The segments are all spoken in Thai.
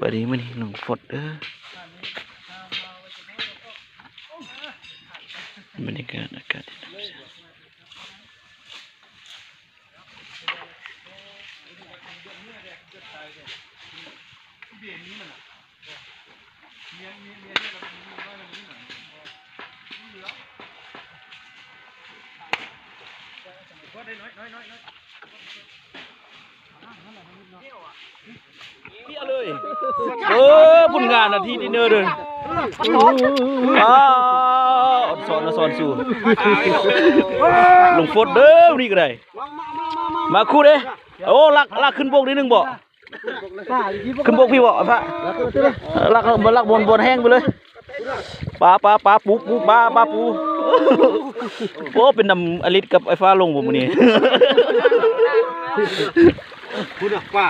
บดีมันหนุ่มฝดบรรยากาศอากาศเลยผลงานที่ดินเนอร์เลยสอนสู่ลงฟดเด้อนี่ก็ได้มาคู่เด้โอ้ลักขึ้นบกนิดนึงบ่ขึ้นบกพี่บ่พระลักบนแห้งไปเลยปลาปูปลาปูโอ้เป็นนำอลิศกับไอ้ฟ้าลงผมมื้อนี้คุณป้า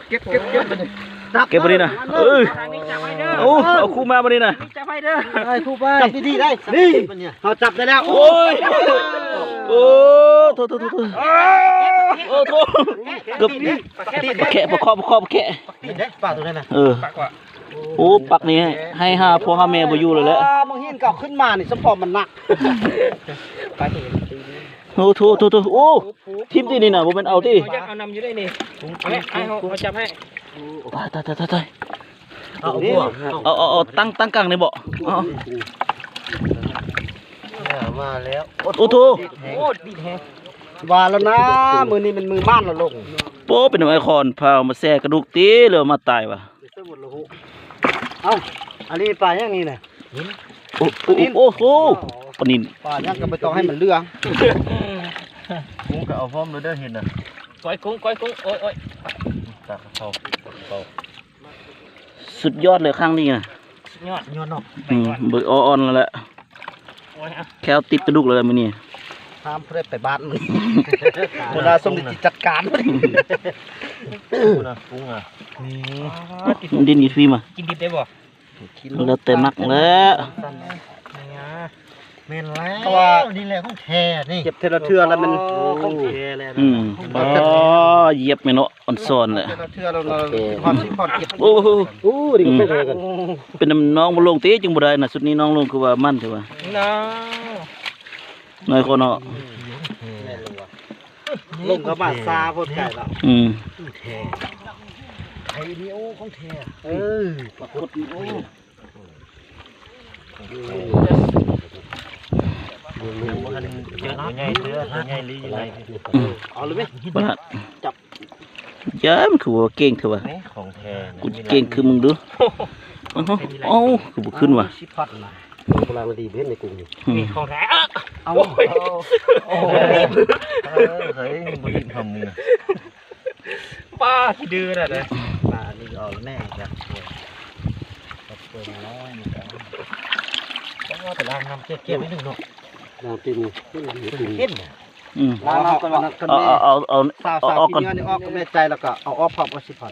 เก็บไปดินะเอาคู่มาดินะจับไปเด้อไอ้คู่ไปจับดีๆได้นี่เขาจับได้แล้วโอ้ยโทษเกือบแค่ประคอบแค่ปากตัวนั้นนะโอ้ปักนี้ให้พ่อแม่บ่อยู่เลยแหละมึงเห็นเก่าขึ้นมานี่สมพรมันหนักโอ้ทีมที่นี่น่ะบ่แม่นเอาติเอานำอยู่ได้นี่เอาจับให้ตายเอาตั้งกลางนี่บ่มาแล้วโอ้โธดีแฮะว่าแล้วนะมือนี้มันมือม่านแล้วลงโป๊เป็นไอคอนพามาแซ่กระดูกตีเหลือมาตายว่ะเอ้าอันนี้ปลาอย่างนี้น่ะโอ้โหปนินปลาอย่างก็ไม่ต้องให้มันเลือกุ้งก็เอาพร้อมเลยเด้อเห็นน่ะก้อยกุ้งโอ้ยตาเขาสุดยอดเลยข้างนี้น่ะยอดเนาะเบิกอ่อนแล้วแหละแค่ติดกระดูกเลยมื้อนี้ห้ามเพื่อไปบ้านมึงเวลาสมดิจัดการกุ้งอ่ะดินอยู่ที่มากินดิบได้บ่แล้วแต่มักแล้วเมนแล้วเพราะว่านี่แหละของแท้นี่เก็บเทละเทือแล้วมันของแท้แล้วเหยียบไม่เนาะอ่อนซ้อนเลยเทละเทือเราความสิความเก็บโอ้ดิเป็นน้องมาลงตีจึงบ่ได้น่ะสุดนี้น้องลงคือว่ามั่นใช่ป่ะน้อยคนเนาะลงกับบ้านซาโคตรไก่แล้วแท้ไอ้นี่โอ้ของแท้ปรากฏโอ้ลุงมันเยอะใหญ่เสื้อใหญ่ลีอยู่ไหนเอาเลยไหมจับเยอะมันคือว่าเก่งเถอะวะของแท้กูเก่งคือมึงดูโอ้คือบุขึ้นว่ะโบราณดีเบ้ในกรุงนี่ของแท้เอาโอ้เฮ้ยบุญทำมึงป้าที่ดื้อน่ะเลยป้านี่เอาแน่จ้ะเปิดน้อยนี่จ้ะต้องว่าแต่ล้างน้ำเก็บไว้หนึ่งเนาะน้ำตีนเข้มล้างน้ำก่อนเอากินเนื้อนี่ออกก็ไม่ใจแล้วก็เอาออกพร้อมเอาสิผ่าน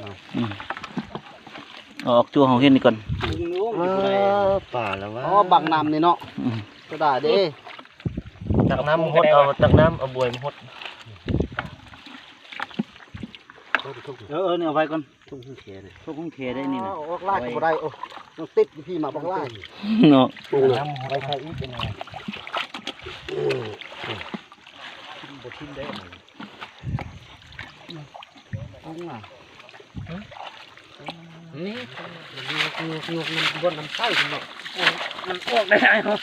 ออกจั่วของเห็นนี่ก่อนป่าแล้ววะบังน้ำนี่เนาะก็ได้เด้ตักน้ำหดเอาตักน้ำเอาบวยมาหดเนี่ยเอาไว้ก่อนทุ่งเทเนี่ยทุ่งเทได้นี่นะออกไล่ก็ได้โอ้ต้องติดพี่มาบังไล่เนาะน้ำไว้ใครอีกเป็นไงบดทิ้งได้ทุ่งอ่ะนี่บนน้ำใต้เนาะมันออกได้ไงเหรอ